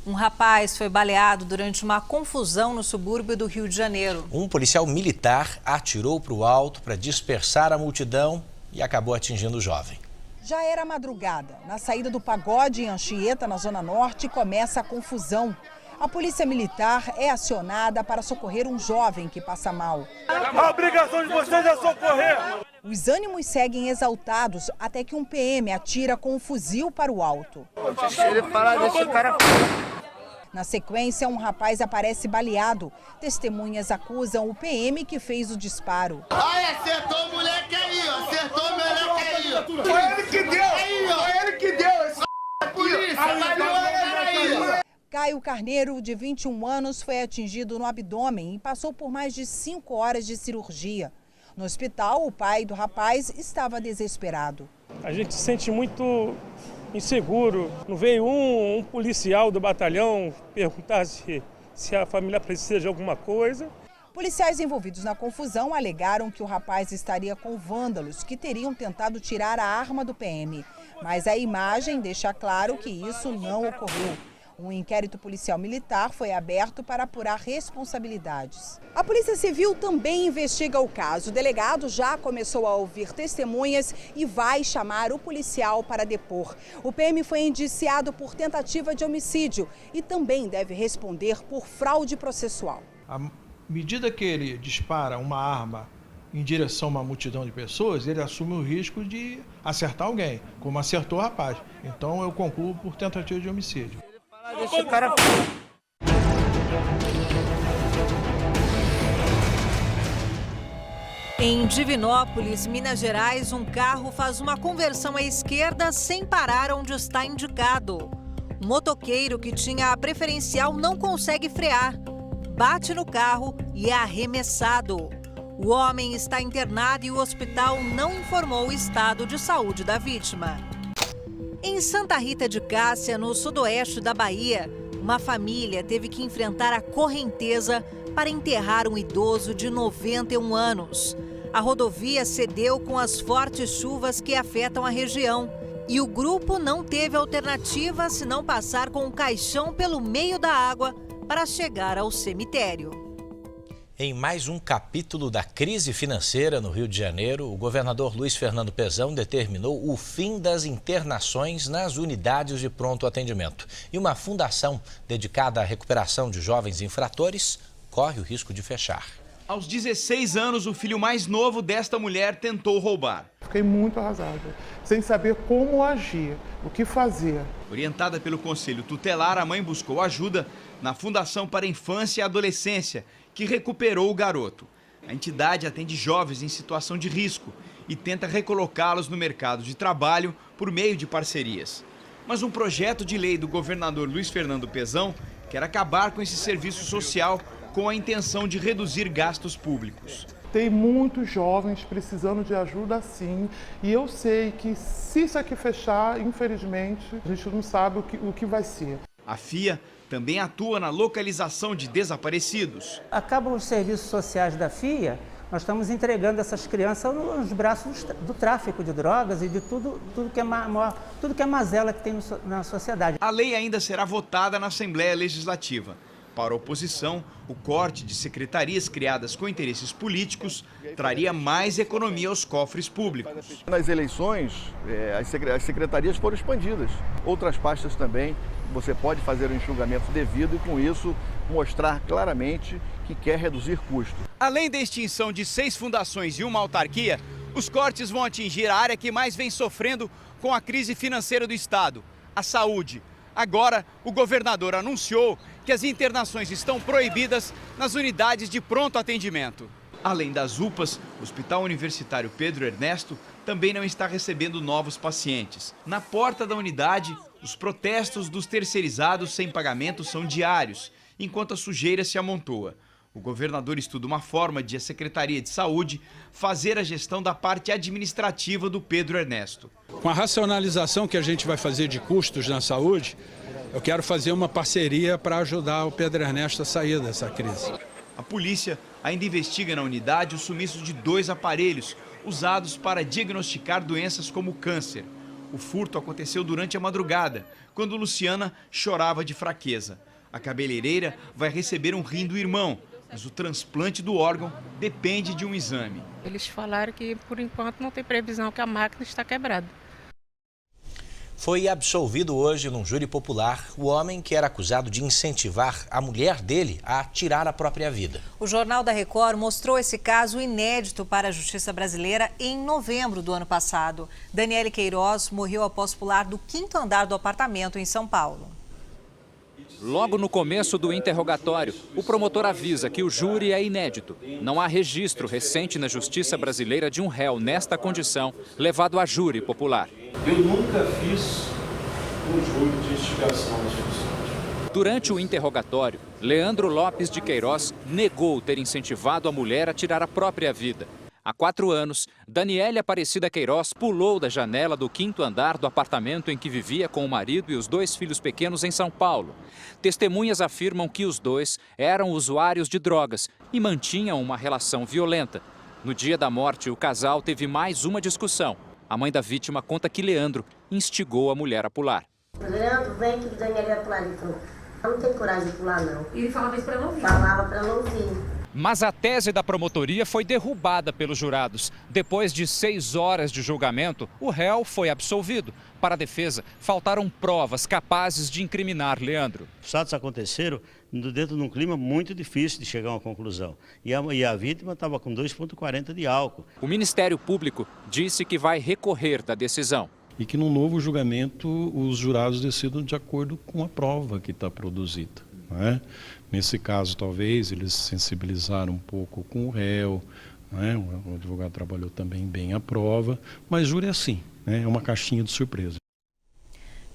Um rapaz foi baleado durante uma confusão no subúrbio do Rio de Janeiro. Um policial militar atirou para o alto para dispersar a multidão e acabou atingindo o jovem. Já era madrugada. Na saída do Pagode, em Anchieta, na Zona Norte, começa a confusão. A polícia militar é acionada para socorrer um jovem que passa mal. A obrigação de vocês é socorrer! Os ânimos seguem exaltados até que um PM atira com um fuzil para o alto. Na sequência, um rapaz aparece baleado. Testemunhas acusam o PM que fez o disparo. Olha, acertou o moleque aí, ó. Acertou o moleque aí. Foi ele que deu! Foi ele que deu! Esse Polícia, aí. Caio Carneiro, de 21 anos, foi atingido no abdômen e passou por mais de 5 horas de cirurgia. No hospital, o pai do rapaz estava desesperado. A gente se sente muito inseguro. Não veio um policial do batalhão perguntar se a família precisa de alguma coisa. Policiais envolvidos na confusão alegaram que o rapaz estaria com vândalos que teriam tentado tirar a arma do PM. Mas a imagem deixa claro que isso não ocorreu. Um inquérito policial militar foi aberto para apurar responsabilidades. A Polícia Civil também investiga o caso. O delegado já começou a ouvir testemunhas e vai chamar o policial para depor. O PM foi indiciado por tentativa de homicídio e também deve responder por fraude processual. À medida que ele dispara uma arma em direção a uma multidão de pessoas, ele assume o risco de acertar alguém, como acertou o rapaz. Então eu concluo por tentativa de homicídio. Deixa o cara... Em Divinópolis, Minas Gerais, um carro faz uma conversão à esquerda sem parar onde está indicado. Um motoqueiro que tinha a preferencial não consegue frear, bate no carro e é arremessado. O homem está internado e o hospital não informou o estado de saúde da vítima. Em Santa Rita de Cássia, no sudoeste da Bahia, uma família teve que enfrentar a correnteza para enterrar um idoso de 91 anos. A rodovia cedeu com as fortes chuvas que afetam a região. E o grupo não teve alternativa senão passar com um caixão pelo meio da água para chegar ao cemitério. Em mais um capítulo da crise financeira no Rio de Janeiro, o governador Luiz Fernando Pezão determinou o fim das internações nas unidades de pronto atendimento. E uma fundação dedicada à recuperação de jovens infratores corre o risco de fechar. Aos 16 anos, o filho mais novo desta mulher tentou roubar. Fiquei muito arrasada, sem saber como agir, o que fazer. Orientada pelo Conselho Tutelar, a mãe buscou ajuda na Fundação para a Infância e Adolescência, que recuperou o garoto. A entidade atende jovens em situação de risco e tenta recolocá-los no mercado de trabalho por meio de parcerias. Mas um projeto de lei do governador Luiz Fernando Pezão quer acabar com esse serviço social com a intenção de reduzir gastos públicos. Tem muitos jovens precisando de ajuda sim, e eu sei que se isso aqui fechar, infelizmente, a gente não sabe o que vai ser. A FIA também atua na localização de desaparecidos. Acabam os serviços sociais da FIA, nós estamos entregando essas crianças nos braços do tráfico de drogas e de tudo que é mazela que tem na sociedade. A lei ainda será votada na Assembleia Legislativa. Para a oposição, o corte de secretarias criadas com interesses políticos traria mais economia aos cofres públicos. Nas eleições, as secretarias foram expandidas. Outras pastas também, você pode fazer o enxugamento devido e, com isso, mostrar claramente que quer reduzir custos. Além da extinção de 6 fundações e uma autarquia, os cortes vão atingir a área que mais vem sofrendo com a crise financeira do Estado, a saúde. Agora, o governador anunciou que as internações estão proibidas nas unidades de pronto atendimento. Além das UPAs, o Hospital Universitário Pedro Ernesto também não está recebendo novos pacientes. Na porta da unidade, os protestos dos terceirizados sem pagamento são diários, enquanto a sujeira se amontoa. O governador estuda uma forma de a Secretaria de Saúde fazer a gestão da parte administrativa do Pedro Ernesto. Com a racionalização que a gente vai fazer de custos na saúde, eu quero fazer uma parceria para ajudar o Pedro Ernesto a sair dessa crise. A polícia ainda investiga na unidade o sumiço de 2 aparelhos usados para diagnosticar doenças como câncer. O furto aconteceu durante a madrugada, quando Luciana chorava de fraqueza. A cabeleireira vai receber um rim do irmão, mas o transplante do órgão depende de um exame. Eles falaram que, por enquanto, não tem previsão, que a máquina está quebrada. Foi absolvido hoje num júri popular o homem que era acusado de incentivar a mulher dele a tirar a própria vida. O Jornal da Record mostrou esse caso inédito para a justiça brasileira em novembro do ano passado. Daniele Queiroz morreu após pular do 5º andar do apartamento em São Paulo. Logo no começo do interrogatório, o promotor avisa que o júri é inédito. Não há registro recente na justiça brasileira de um réu nesta condição levado a júri popular. Eu nunca fiz um júri de instigação das pessoas. Durante o interrogatório, Leandro Lopes de Queiroz negou ter incentivado a mulher a tirar a própria vida. Há 4 anos, Daniele Aparecida Queiroz pulou da janela do 5º andar do apartamento em que vivia com o marido e os 2 filhos pequenos em São Paulo. Testemunhas afirmam que os dois eram usuários de drogas e mantinham uma relação violenta. No dia da morte, o casal teve mais uma discussão. A mãe da vítima conta que Leandro instigou a mulher a pular. Leandro, vem que Daniele vai pular. Ele falou, eu não tenho coragem de pular, não. E ele falava isso para ela ouvir? Falava para ela ouvir. Mas a tese da promotoria foi derrubada pelos jurados. Depois de 6 horas de julgamento, o réu foi absolvido. Para a defesa, faltaram provas capazes de incriminar Leandro. Os fatos aconteceram dentro de um clima muito difícil de chegar a uma conclusão. E a vítima estava com 2,40 de álcool. O Ministério Público disse que vai recorrer da decisão. E que no novo julgamento os jurados decidam de acordo com a prova que está produzida. Nesse caso, talvez, eles sensibilizaram um pouco com o réu, o advogado trabalhou também bem a prova, mas júri é assim, é uma caixinha de surpresa.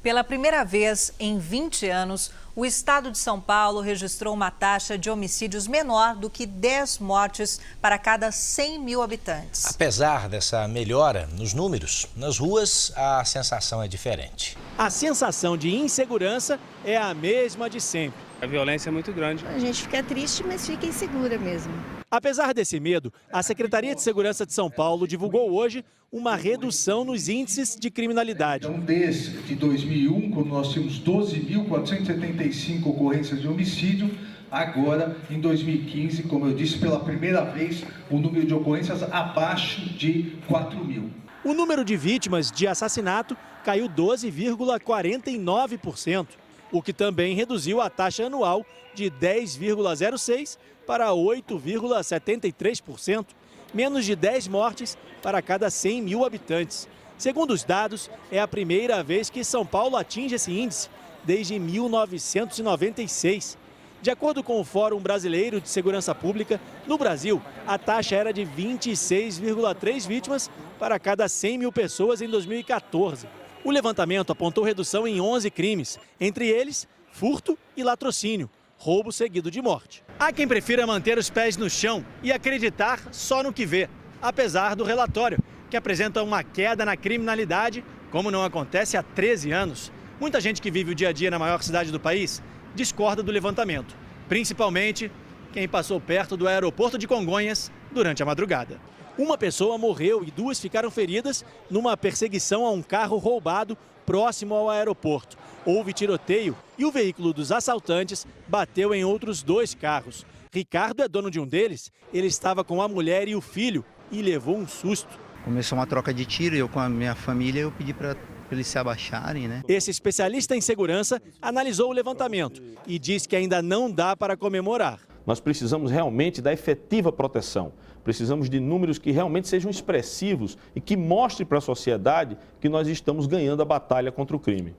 Pela primeira vez em 20 anos, o estado de São Paulo registrou uma taxa de homicídios menor do que 10 mortes para cada 100 mil habitantes. Apesar dessa melhora nos números, nas ruas a sensação é diferente. A sensação de insegurança é a mesma de sempre. A violência é muito grande. A gente fica triste, mas fica insegura mesmo. Apesar desse medo, a Secretaria de Segurança de São Paulo divulgou hoje uma redução nos índices de criminalidade. Então, desde de 2001, quando nós tínhamos 12.475 ocorrências de homicídio, agora, em 2015, como eu disse, pela primeira vez, o número de ocorrências abaixo de 4.000. O número de vítimas de assassinato caiu 12,49%. O que também reduziu a taxa anual de 10,06% para 8,73%, menos de 10 mortes para cada 100 mil habitantes. Segundo os dados, é a primeira vez que São Paulo atinge esse índice desde 1996. De acordo com o Fórum Brasileiro de Segurança Pública, no Brasil, a taxa era de 26,3 vítimas para cada 100 mil pessoas em 2014. O levantamento apontou redução em 11 crimes, entre eles furto e latrocínio, roubo seguido de morte. Há quem prefira manter os pés no chão e acreditar só no que vê, apesar do relatório, que apresenta uma queda na criminalidade, como não acontece há 13 anos. Muita gente que vive o dia a dia na maior cidade do país discorda do levantamento, principalmente quem passou perto do aeroporto de Congonhas durante a madrugada. Uma pessoa morreu e 2 ficaram feridas numa perseguição a um carro roubado próximo ao aeroporto. Houve tiroteio e o veículo dos assaltantes bateu em outros 2 carros. Ricardo é dono de um deles, ele estava com a mulher e o filho e levou um susto. Começou uma troca de tiro, eu com a minha família, eu pedi para eles se abaixarem, né? Esse especialista em segurança analisou o levantamento e diz que ainda não dá para comemorar. Nós precisamos realmente da efetiva proteção. Precisamos de números que realmente sejam expressivos e que mostrem para a sociedade que nós estamos ganhando a batalha contra o crime.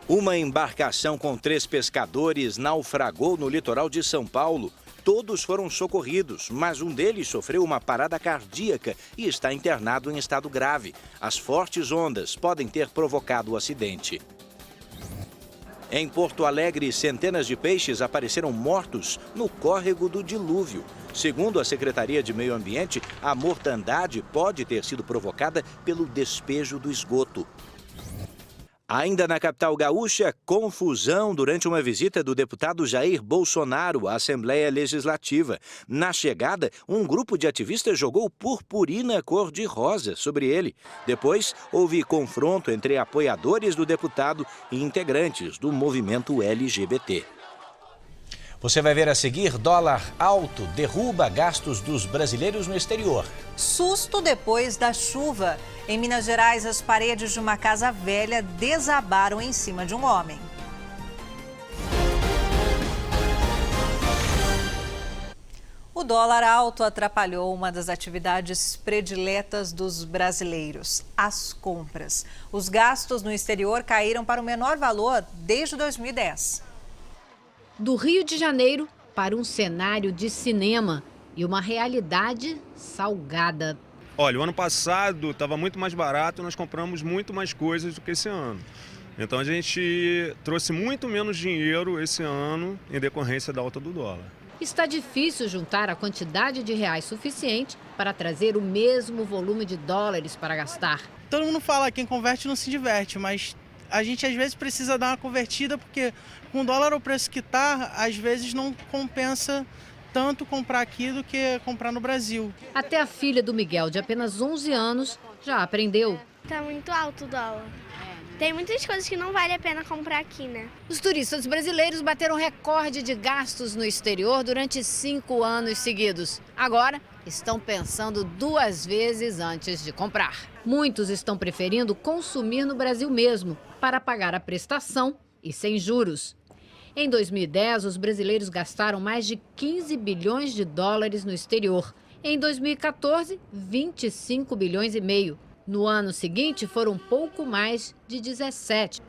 Uma embarcação com 3 pescadores naufragou no litoral de São Paulo. Todos foram socorridos, mas um deles sofreu uma parada cardíaca e está internado em estado grave. As fortes ondas podem ter provocado o acidente. Em Porto Alegre, centenas de peixes apareceram mortos no córrego do Dilúvio. Segundo a Secretaria de Meio Ambiente, a mortandade pode ter sido provocada pelo despejo do esgoto. Ainda na capital gaúcha, confusão durante uma visita do deputado Jair Bolsonaro à Assembleia Legislativa. Na chegada, um grupo de ativistas jogou purpurina cor-de-rosa sobre ele. Depois, houve confronto entre apoiadores do deputado e integrantes do movimento LGBT. Você vai ver a seguir: dólar alto derruba gastos dos brasileiros no exterior. Susto depois da chuva. Em Minas Gerais, as paredes de uma casa velha desabaram em cima de um homem. O dólar alto atrapalhou uma das atividades prediletas dos brasileiros, as compras. Os gastos no exterior caíram para o menor valor desde 2010. Do Rio de Janeiro para um cenário de cinema e uma realidade salgada. Olha, o ano passado estava muito mais barato e nós compramos muito mais coisas do que esse ano. Então a gente trouxe muito menos dinheiro esse ano em decorrência da alta do dólar. Está difícil juntar a quantidade de reais suficiente para trazer o mesmo volume de dólares para gastar. Todo mundo fala que quem converte não se diverte, mas a gente às vezes precisa dar uma convertida porque com o dólar o preço que está, às vezes não compensa tanto comprar aqui do que comprar no Brasil. Até a filha do Miguel, de apenas 11 anos, já aprendeu. Tá muito alto o dólar. Tem muitas coisas que não vale a pena comprar aqui, né? Os turistas brasileiros bateram recorde de gastos no exterior durante 5 anos seguidos. Agora, estão pensando 2 vezes antes de comprar. Muitos estão preferindo consumir no Brasil mesmo, para pagar a prestação e sem juros. Em 2010, os brasileiros gastaram mais de 15 bilhões de dólares no exterior. Em 2014, 25 bilhões e meio. No ano seguinte, foram pouco mais de 17.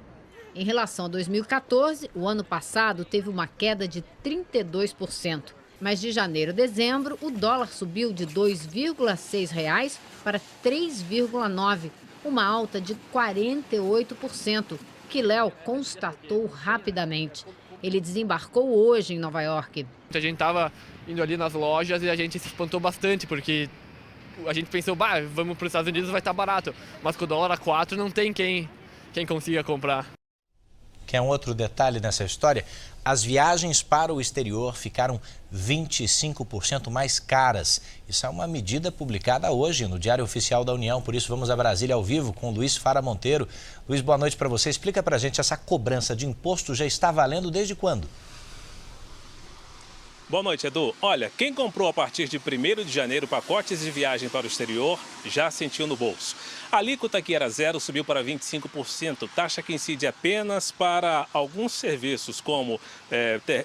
Em relação a 2014, o ano passado teve uma queda de 32%. Mas de janeiro a dezembro, o dólar subiu de R$ 2,6 para R$ 3,9, uma alta de 48%, que Léo constatou rapidamente. Ele desembarcou hoje em Nova York. A gente estava indo ali nas lojas e a gente se espantou bastante, porque a gente pensou, vamos para os Estados Unidos, vai estar barato. Mas com o dólar a 4 não tem quem consiga comprar. Quer um outro detalhe nessa história? As viagens para o exterior ficaram 25% mais caras. Isso é uma medida publicada hoje no Diário Oficial da União. Por isso, vamos a Brasília ao vivo com o Luiz Fara Monteiro. Luiz, boa noite para você. Explica para a gente, essa cobrança de imposto já está valendo desde quando? Boa noite, Edu. Olha, quem comprou a partir de 1º de janeiro pacotes de viagem para o exterior já sentiu no bolso. A alíquota que era 0 subiu para 25%, taxa que incide apenas para alguns serviços, como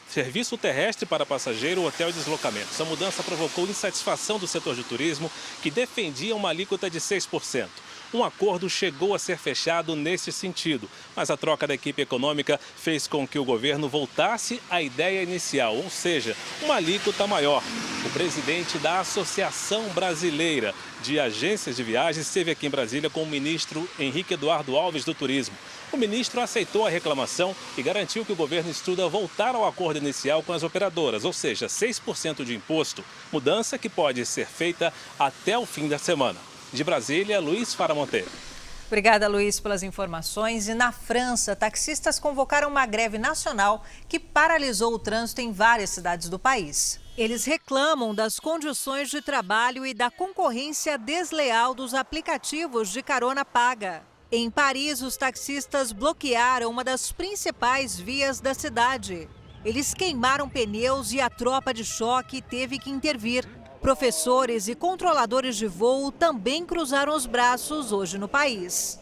serviço terrestre para passageiro ou hotel e deslocamento. Essa mudança provocou insatisfação do setor de turismo, que defendia uma alíquota de 6%. Um acordo chegou a ser fechado nesse sentido, mas a troca da equipe econômica fez com que o governo voltasse à ideia inicial, ou seja, uma alíquota maior. O presidente da Associação Brasileira de Agências de Viagens esteve aqui em Brasília com o ministro Henrique Eduardo Alves do Turismo. O ministro aceitou a reclamação e garantiu que o governo estuda voltar ao acordo inicial com as operadoras, ou seja, 6% de imposto, mudança que pode ser feita até o fim da semana. De Brasília, Luiz Fara Monteiro. Obrigada, Luiz, pelas informações. E na França, taxistas convocaram uma greve nacional que paralisou o trânsito em várias cidades do país. Eles reclamam das condições de trabalho e da concorrência desleal dos aplicativos de carona paga. Em Paris, os taxistas bloquearam uma das principais vias da cidade. Eles queimaram pneus e a tropa de choque teve que intervir. Professores e controladores de voo também cruzaram os braços hoje no país.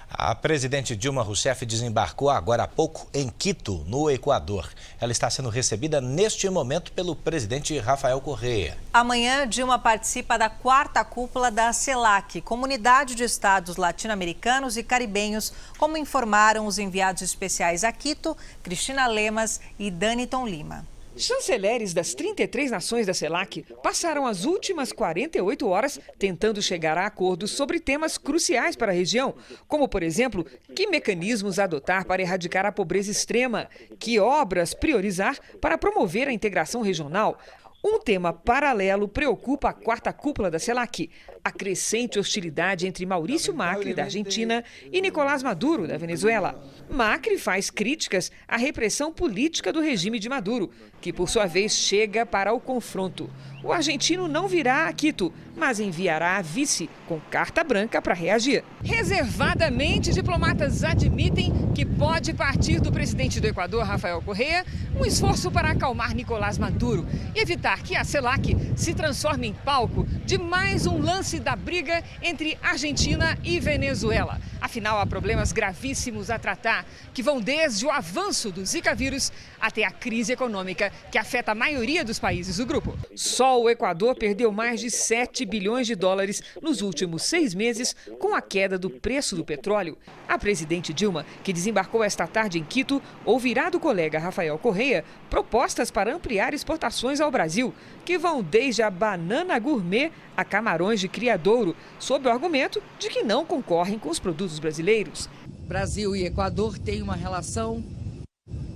A presidente Dilma Rousseff desembarcou agora há pouco em Quito, no Equador. Ela está sendo recebida neste momento pelo presidente Rafael Correa. Amanhã, Dilma participa da 4ª cúpula da CELAC, Comunidade de Estados Latino-Americanos e Caribenhos, como informaram os enviados especiais a Quito, Cristina Lemas e Daniton Lima. Chanceleres das 33 nações da CELAC passaram as últimas 48 horas tentando chegar a acordos sobre temas cruciais para a região, como, por exemplo, que mecanismos adotar para erradicar a pobreza extrema, que obras priorizar para promover a integração regional, Um tema paralelo preocupa a quarta cúpula da CELAC: a crescente hostilidade entre Maurício Macri, da Argentina, e Nicolás Maduro, da Venezuela. Macri faz críticas à repressão política do regime de Maduro, que, por sua vez, chega para o confronto. O argentino não virá a Quito, mas enviará a vice com carta branca para reagir. Reservadamente, diplomatas admitem que pode partir do presidente do Equador, Rafael Correa, um esforço para acalmar Nicolás Maduro e evitar que a CELAC se transforme em palco de mais um lance da briga entre Argentina e Venezuela. Afinal, há problemas gravíssimos a tratar, que vão desde o avanço do Zika vírus até a crise econômica que afeta a maioria dos países do grupo. Só o Equador perdeu mais de 7 bilhões de dólares nos últimos 6 meses com a queda do preço do petróleo. A presidente Dilma, que desembarcou esta tarde em Quito, ouvirá do colega Rafael Correa propostas para ampliar exportações ao Brasil, que vão desde a banana gourmet a camarões de criadouro, sob o argumento de que não concorrem com os produtos brasileiros. Brasil e Equador têm uma relação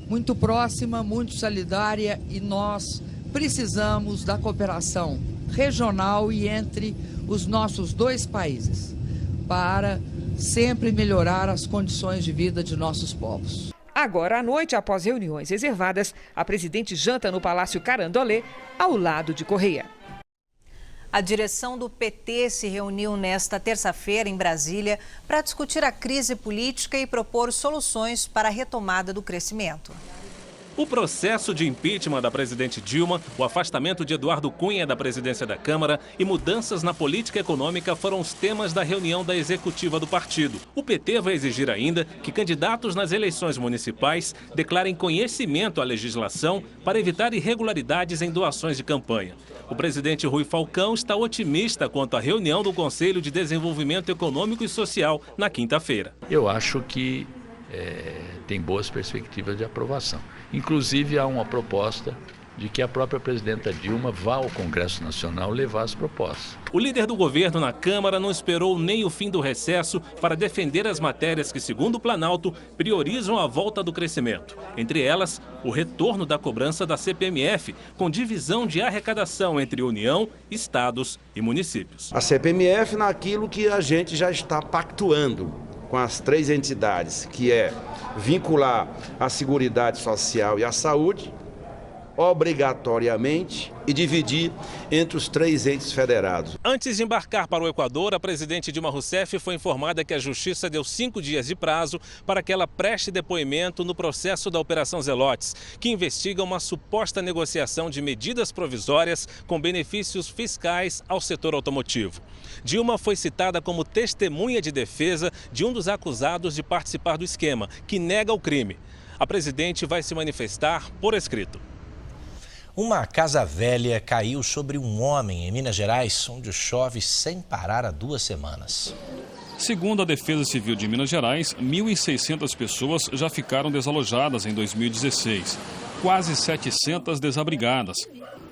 muito próxima, muito solidária, e nós precisamos da cooperação regional e entre os nossos dois países para sempre melhorar as condições de vida de nossos povos. Agora à noite, após reuniões reservadas, a presidente janta no Palácio Carandolé, ao lado de Correa. A direção do PT se reuniu nesta terça-feira em Brasília para discutir a crise política e propor soluções para a retomada do crescimento. O processo de impeachment da presidente Dilma, o afastamento de Eduardo Cunha da presidência da Câmara e mudanças na política econômica foram os temas da reunião da executiva do partido. O PT vai exigir ainda que candidatos nas eleições municipais declarem conhecimento à legislação para evitar irregularidades em doações de campanha. O presidente Rui Falcão está otimista quanto à reunião do Conselho de Desenvolvimento Econômico e Social na quinta-feira. Eu acho que tem boas perspectivas de aprovação. Inclusive, há uma proposta de que a própria presidenta Dilma vá ao Congresso Nacional levar as propostas. O líder do governo na Câmara não esperou nem o fim do recesso para defender as matérias que, segundo o Planalto, priorizam a volta do crescimento. Entre elas, o retorno da cobrança da CPMF, com divisão de arrecadação entre União, estados e municípios. A CPMF naquilo que a gente já está pactuando com as três entidades, que é vincular a Seguridade Social e a Saúde, obrigatoriamente, e dividir entre os três entes federados. Antes de embarcar para o Equador, a presidente Dilma Rousseff foi informada que a Justiça deu 5 dias de prazo para que ela preste depoimento no processo da Operação Zelotes, que investiga uma suposta negociação de medidas provisórias com benefícios fiscais ao setor automotivo. Dilma foi citada como testemunha de defesa de um dos acusados de participar do esquema, que nega o crime. A presidente vai se manifestar por escrito. Uma casa velha caiu sobre um homem em Minas Gerais, onde chove sem parar há 2 semanas. Segundo a Defesa Civil de Minas Gerais, 1.600 pessoas já ficaram desalojadas em 2016. Quase 700 desabrigadas.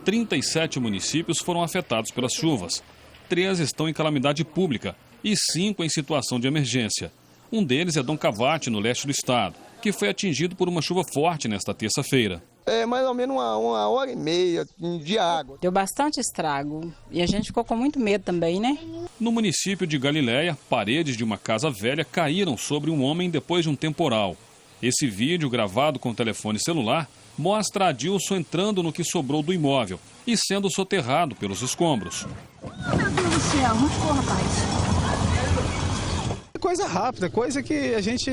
37 municípios foram afetados pelas chuvas. 3 estão em calamidade pública e 5 em situação de emergência. Um deles é Dom Cavate, no leste do estado, que foi atingido por uma chuva forte nesta terça-feira. É mais ou menos uma hora e meia de água. Deu bastante estrago e a gente ficou com muito medo também, né? No município de Galiléia, paredes de uma casa velha caíram sobre um homem depois de um temporal. Esse vídeo, gravado com telefone celular, mostra Adilson entrando no que sobrou do imóvel e sendo soterrado pelos escombros. Meu Deus do céu, onde ficou, rapaz? Coisa rápida, coisa que a gente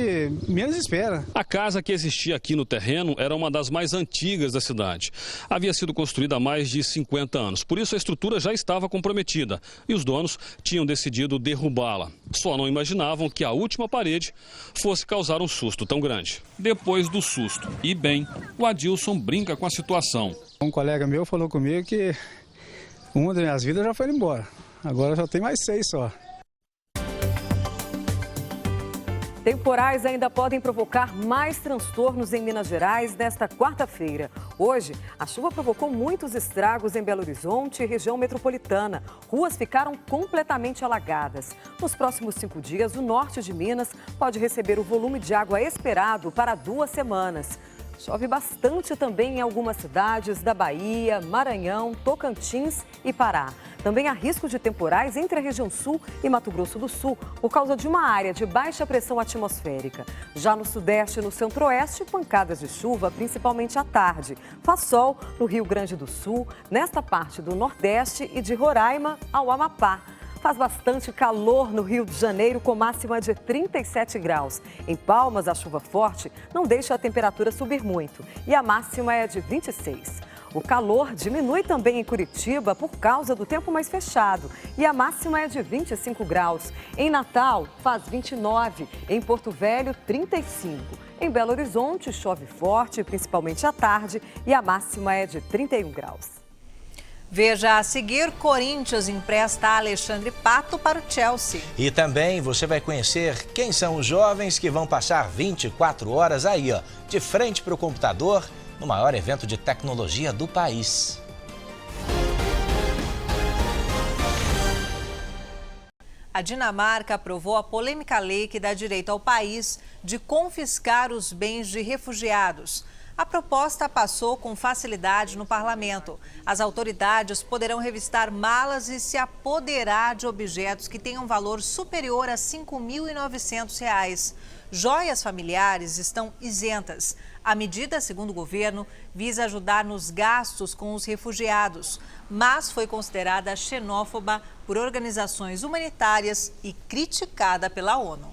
menos espera. A casa que existia aqui no terreno era uma das mais antigas da cidade. Havia sido construída há mais de 50 anos, por isso a estrutura já estava comprometida e os donos tinham decidido derrubá-la. Só não imaginavam que a última parede fosse causar um susto tão grande. Depois do susto, e bem, o Adilson brinca com a situação. Um colega meu falou comigo que uma das minhas vidas já foi embora. Agora só tem mais 6 só. Temporais ainda podem provocar mais transtornos em Minas Gerais nesta quarta-feira. Hoje, a chuva provocou muitos estragos em Belo Horizonte e região metropolitana. Ruas ficaram completamente alagadas. Nos próximos 5 dias, o norte de Minas pode receber o volume de água esperado para 2 semanas. Chove bastante também em algumas cidades da Bahia, Maranhão, Tocantins e Pará. Também há risco de temporais entre a região sul e Mato Grosso do Sul, por causa de uma área de baixa pressão atmosférica. Já no sudeste e no centro-oeste, pancadas de chuva, principalmente à tarde. Faz sol no Rio Grande do Sul, nesta parte do Nordeste e de Roraima ao Amapá. Faz bastante calor no Rio de Janeiro, com máxima de 37 graus. Em Palmas, a chuva forte não deixa a temperatura subir muito e a máxima é de 26. O calor diminui também em Curitiba por causa do tempo mais fechado e a máxima é de 25 graus. Em Natal, faz 29. Em Porto Velho, 35. Em Belo Horizonte, chove forte, principalmente à tarde, e a máxima é de 31 graus. Veja a seguir, Corinthians empresta Alexandre Pato para o Chelsea. E também você vai conhecer quem são os jovens que vão passar 24 horas aí, ó, de frente para o computador, no maior evento de tecnologia do país. A Dinamarca aprovou a polêmica lei que dá direito ao país de confiscar os bens de refugiados. A proposta passou com facilidade no parlamento. As autoridades poderão revistar malas e se apoderar de objetos que tenham valor superior a R$ 5.900. Joias familiares estão isentas. A medida, segundo o governo, visa ajudar nos gastos com os refugiados, mas foi considerada xenófoba por organizações humanitárias e criticada pela ONU.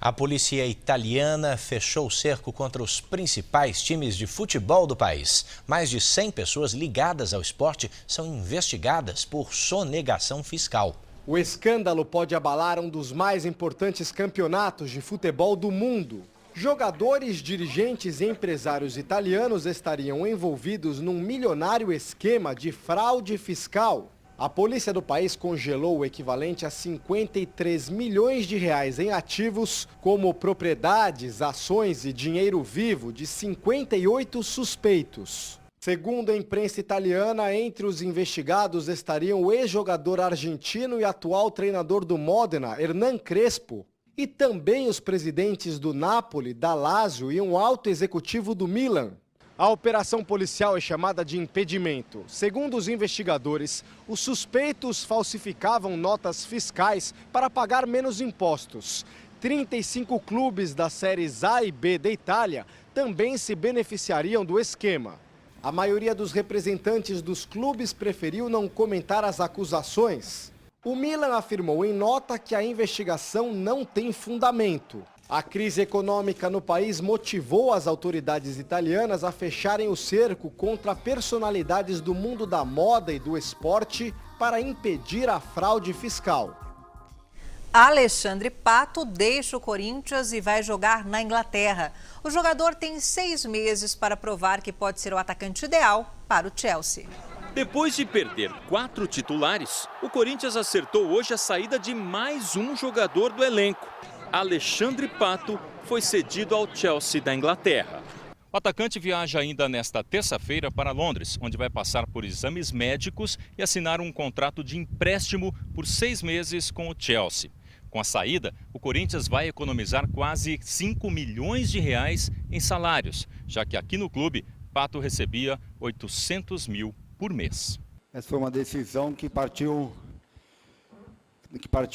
A polícia italiana fechou o cerco contra os principais times de futebol do país. Mais de 100 pessoas ligadas ao esporte são investigadas por sonegação fiscal. O escândalo pode abalar um dos mais importantes campeonatos de futebol do mundo. Jogadores, dirigentes e empresários italianos estariam envolvidos num milionário esquema de fraude fiscal. A polícia do país congelou o equivalente a 53 milhões de reais em ativos, como propriedades, ações e dinheiro vivo de 58 suspeitos. Segundo a imprensa italiana, entre os investigados estariam o ex-jogador argentino e atual treinador do Modena, Hernan Crespo, e também os presidentes do Napoli, da Lazio e um alto executivo do Milan. A operação policial é chamada de impedimento. Segundo os investigadores, os suspeitos falsificavam notas fiscais para pagar menos impostos. 35 clubes das séries A e B da Itália também se beneficiariam do esquema. A maioria dos representantes dos clubes preferiu não comentar as acusações. O Milan afirmou em nota que a investigação não tem fundamento. A crise econômica no país motivou as autoridades italianas a fecharem o cerco contra personalidades do mundo da moda e do esporte para impedir a fraude fiscal. Alexandre Pato deixa o Corinthians e vai jogar na Inglaterra. O jogador tem 6 meses para provar que pode ser o atacante ideal para o Chelsea. Depois de perder 4 titulares, o Corinthians acertou hoje a saída de mais um jogador do elenco. Alexandre Pato foi cedido ao Chelsea da Inglaterra. O atacante viaja ainda nesta terça-feira para Londres, onde vai passar por exames médicos e assinar um contrato de empréstimo por 6 meses com o Chelsea. Com a saída, o Corinthians vai economizar quase 5 milhões de reais em salários, já que aqui no clube, Pato recebia 800 mil por mês. Essa foi uma decisão que partiu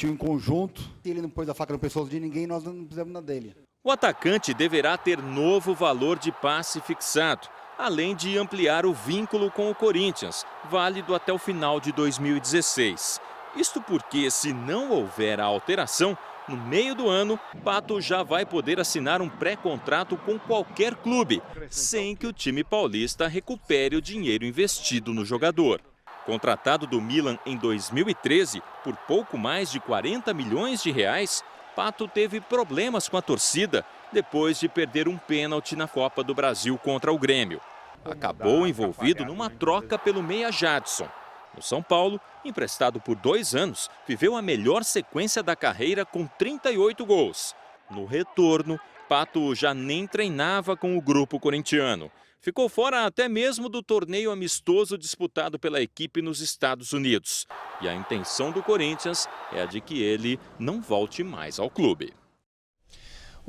em conjunto. Ele não pôs a faca no pescoço de ninguém, nós não fizemos nada dele. O atacante deverá ter novo valor de passe fixado, além de ampliar o vínculo com o Corinthians, válido até o final de 2016. Isto porque, se não houver a alteração, no meio do ano, Pato já vai poder assinar um pré-contrato com qualquer clube, sem que o time paulista recupere o dinheiro investido no jogador. Contratado do Milan em 2013 por pouco mais de 40 milhões de reais, Pato teve problemas com a torcida depois de perder um pênalti na Copa do Brasil contra o Grêmio. Acabou envolvido numa troca pelo meia Jadson. No São Paulo, emprestado por 2 anos, viveu a melhor sequência da carreira com 38 gols. No retorno, Pato já nem treinava com o grupo corintiano. Ficou fora até mesmo do torneio amistoso disputado pela equipe nos Estados Unidos. E a intenção do Corinthians é a de que ele não volte mais ao clube.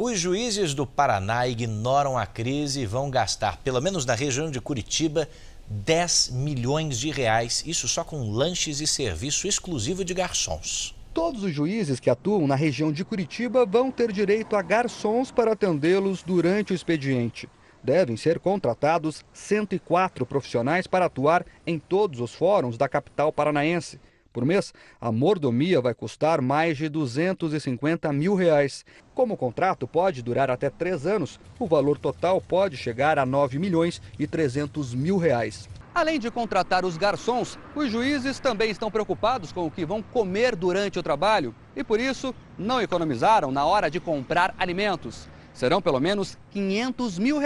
Os juízes do Paraná ignoram a crise e vão gastar, pelo menos na região de Curitiba, 10 milhões de reais, isso só com lanches e serviço exclusivo de garçons. Todos os juízes que atuam na região de Curitiba vão ter direito a garçons para atendê-los durante o expediente. Devem ser contratados 104 profissionais para atuar em todos os fóruns da capital paranaense. Por mês, a mordomia vai custar mais de R$ 250 mil. Como o contrato pode durar até 3 anos, o valor total pode chegar a R$ 9 milhões e 300 mil. Além de contratar os garçons, os juízes também estão preocupados com o que vão comer durante o trabalho e, por isso, não economizaram na hora de comprar alimentos. Serão pelo menos R$ 500 mil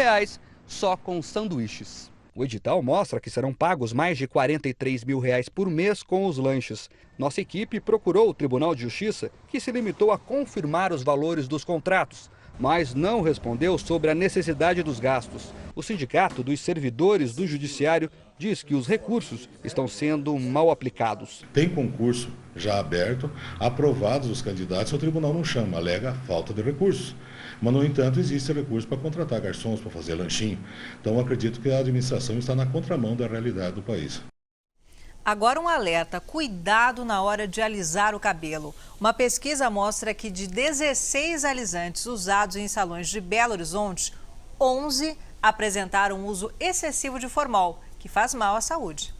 só com sanduíches. O edital mostra que serão pagos mais de R$ 43 mil por mês com os lanches. Nossa equipe procurou o Tribunal de Justiça, que se limitou a confirmar os valores dos contratos, mas não respondeu sobre a necessidade dos gastos. O Sindicato dos Servidores do Judiciário diz que os recursos estão sendo mal aplicados. Tem concurso já aberto, aprovados os candidatos, o tribunal não chama, alega falta de recursos. Mas, no entanto, existe recurso para contratar garçons, para fazer lanchinho. Então, acredito que a administração está na contramão da realidade do país. Agora um alerta, cuidado na hora de alisar o cabelo. Uma pesquisa mostra que de 16 alisantes usados em salões de Belo Horizonte, 11 apresentaram uso excessivo de formol, que faz mal à saúde.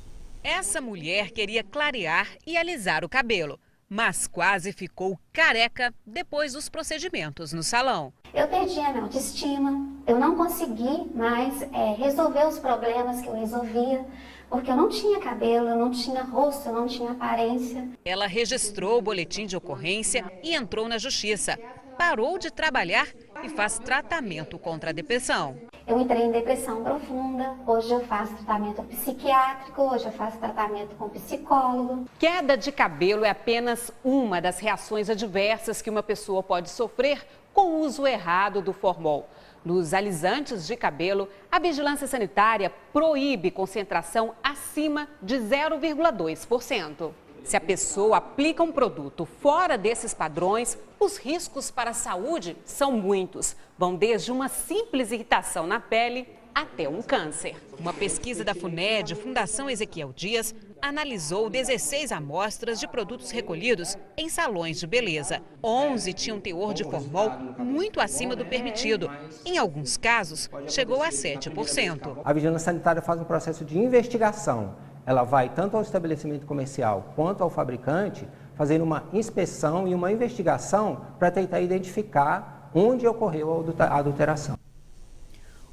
Essa mulher queria clarear e alisar o cabelo, mas quase ficou careca depois dos procedimentos no salão. Eu perdi a minha autoestima, eu não consegui mais resolver os problemas que eu resolvia, porque eu não tinha cabelo, eu não tinha rosto, eu não tinha aparência. Ela registrou o boletim de ocorrência e entrou na justiça. Parou de trabalhar e faz tratamento contra a depressão. Eu entrei em depressão profunda, hoje eu faço tratamento psiquiátrico, hoje eu faço tratamento com psicólogo. Queda de cabelo é apenas uma das reações adversas que uma pessoa pode sofrer com o uso errado do formol. Nos alisantes de cabelo, a vigilância sanitária proíbe concentração acima de 0,2%. Se a pessoa aplica um produto fora desses padrões, os riscos para a saúde são muitos. Vão desde uma simples irritação na pele até um câncer. Uma pesquisa da FUNED, Fundação Ezequiel Dias, analisou 16 amostras de produtos recolhidos em salões de beleza. 11 tinham teor de formol muito acima do permitido. Em alguns casos, chegou a 7%. A vigilância sanitária faz um processo de investigação. Ela vai tanto ao estabelecimento comercial quanto ao fabricante, fazendo uma inspeção e uma investigação para tentar identificar onde ocorreu a adulteração.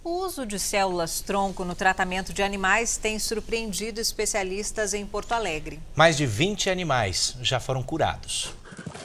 O uso de células-tronco no tratamento de animais tem surpreendido especialistas em Porto Alegre. Mais de 20 animais já foram curados.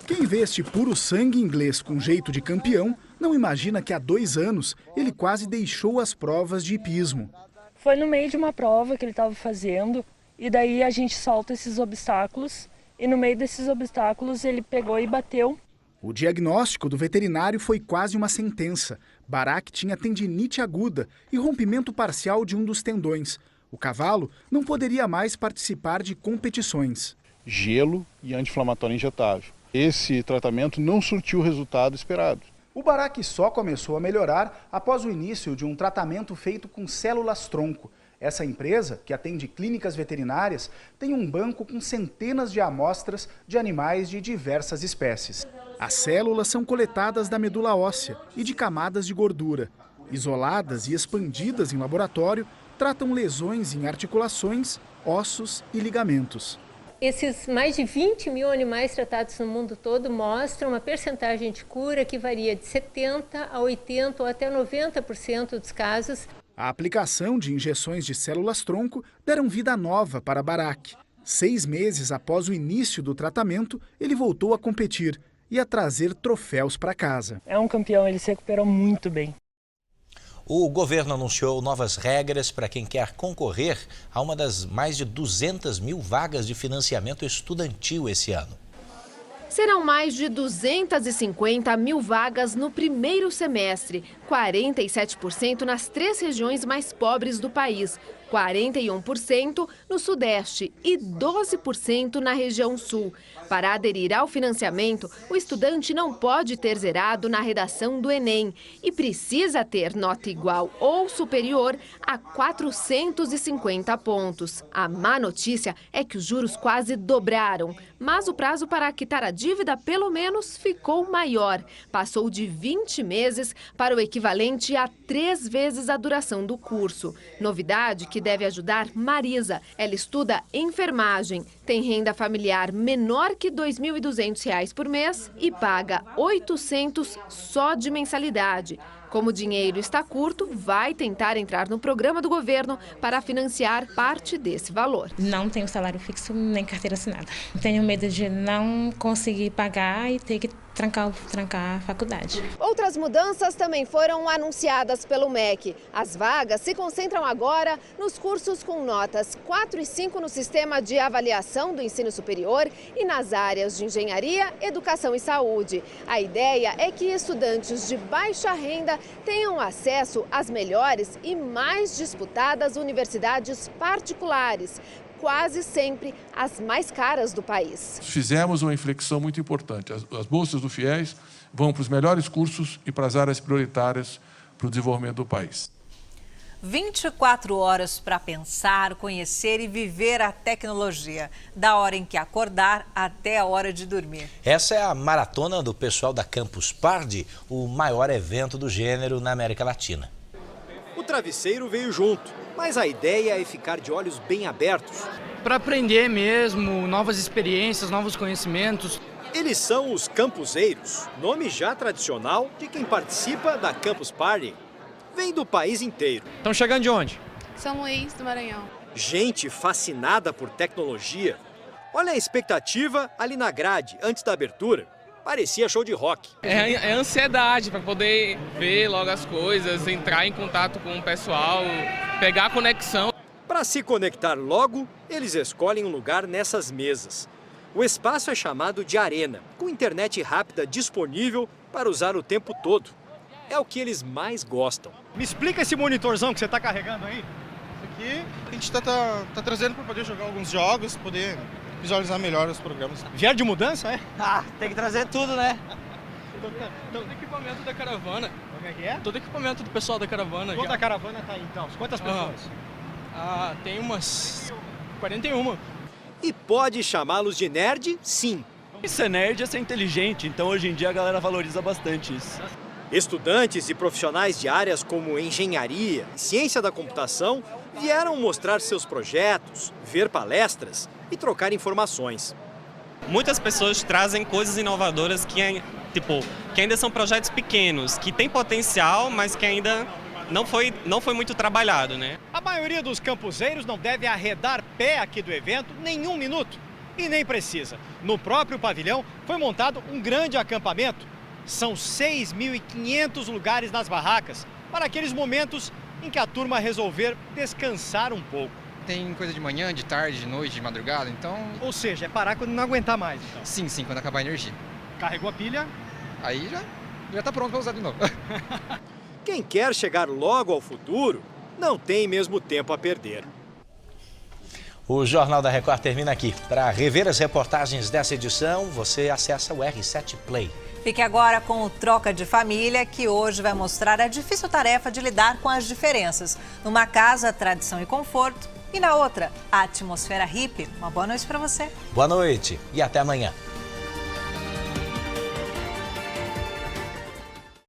Quem vê este puro sangue inglês com jeito de campeão, não imagina que há 2 anos ele quase deixou as provas de hipismo. Foi no meio de uma prova que ele estava fazendo e daí a gente solta esses obstáculos e no meio desses obstáculos ele pegou e bateu. O diagnóstico do veterinário foi quase uma sentença. Barak tinha tendinite aguda e rompimento parcial de um dos tendões. O cavalo não poderia mais participar de competições. Gelo e anti-inflamatório injetável. Esse tratamento não surtiu o resultado esperado. O Barak só começou a melhorar após o início de um tratamento feito com células-tronco. Essa empresa, que atende clínicas veterinárias, tem um banco com centenas de amostras de animais de diversas espécies. As células são coletadas da medula óssea e de camadas de gordura. Isoladas e expandidas em laboratório, tratam lesões em articulações, ossos e ligamentos. Esses mais de 20 mil animais tratados no mundo todo mostram uma percentagem de cura que varia de 70% a 80% ou até 90% dos casos. A aplicação de injeções de células-tronco deram vida nova para Barak. 6 meses após o início do tratamento, ele voltou a competir e a trazer troféus para casa. É um campeão, ele se recuperou muito bem. O governo anunciou novas regras para quem quer concorrer a uma das mais de 200 mil vagas de financiamento estudantil esse ano. Serão mais de 250 mil vagas no primeiro semestre, 47% nas 3 regiões mais pobres do país. 41% no Sudeste e 12% na região Sul. Para aderir ao financiamento, o estudante não pode ter zerado na redação do Enem e precisa ter nota igual ou superior a 450 pontos. A má notícia é que os juros quase dobraram, mas o prazo para quitar a dívida, pelo menos, ficou maior. Passou de 20 meses para o equivalente a 3 vezes a duração do curso. Novidade que deve ajudar Marisa. Ela estuda enfermagem, tem renda familiar menor que R$ 2.200 por mês e paga R$ 800 só de mensalidade. Como o dinheiro está curto, vai tentar entrar no programa do governo para financiar parte desse valor. Não tenho salário fixo nem carteira assinada. Tenho medo de não conseguir pagar e ter que trancar a faculdade. Outras mudanças também foram anunciadas pelo MEC. As vagas se concentram agora nos cursos com notas 4 e 5 no sistema de avaliação do ensino superior e nas áreas de engenharia, educação e saúde. A ideia é que estudantes de baixa renda tenham acesso às melhores e mais disputadas universidades particulares, quase sempre as mais caras do país. Fizemos uma inflexão muito importante. As bolsas do FIES vão para os melhores cursos e para as áreas prioritárias para o desenvolvimento do país. 24 horas para pensar, conhecer e viver a tecnologia, da hora em que acordar até a hora de dormir. Essa é a maratona do pessoal da Campus Party, o maior evento do gênero na América Latina. O travesseiro veio junto, mas a ideia é ficar de olhos bem abertos. Para aprender mesmo, novas experiências, novos conhecimentos. Eles são os campuseiros, nome já tradicional de quem participa da Campus Party. Vem do país inteiro. Estão chegando de onde? São Luís, do Maranhão. Gente fascinada por tecnologia. Olha a expectativa ali na grade, antes da abertura. Parecia show de rock. É ansiedade para poder ver logo as coisas, entrar em contato com o pessoal, pegar a conexão. Para se conectar logo, eles escolhem um lugar nessas mesas. O espaço é chamado de arena, com internet rápida disponível para usar o tempo todo. É o que eles mais gostam. Me explica esse monitorzão que você está carregando aí. Isso aqui a gente está trazendo para poder jogar alguns jogos, poder visualizar melhor os programas. Vieram de mudança, é? Tem que trazer tudo, né? Todo equipamento da caravana. Como é que é? Todo equipamento do pessoal da caravana. Quanta caravana tá aí, então? Quantas pessoas? Tem umas 41. E pode chamá-los de nerd, sim. Ser nerd é ser inteligente, então hoje em dia a galera valoriza bastante isso. Estudantes e profissionais de áreas como engenharia e ciência da computação vieram mostrar seus projetos, ver palestras e trocar informações. Muitas pessoas trazem coisas inovadoras que ainda são projetos pequenos, que têm potencial, mas que ainda não foi muito trabalhado, né? A maioria dos campuseiros não deve arredar pé aqui do evento nem um minuto. E nem precisa. No próprio pavilhão foi montado um grande acampamento. São 6.500 lugares nas barracas, para aqueles momentos em que a turma resolver descansar um pouco. Tem coisa de manhã, de tarde, de noite, de madrugada, então... Ou seja, é parar quando não aguentar mais, então. Sim, quando acabar a energia. Carregou a pilha? Aí já tá pronto para usar de novo. Quem quer chegar logo ao futuro, não tem mesmo tempo a perder. O Jornal da Record termina aqui. Para rever as reportagens dessa edição, você acessa o R7 Play. Fique agora com o Troca de Família, que hoje vai mostrar a difícil tarefa de lidar com as diferenças. Numa casa, tradição e conforto, e na outra, a atmosfera hippie. Uma boa noite para você. Boa noite e até amanhã.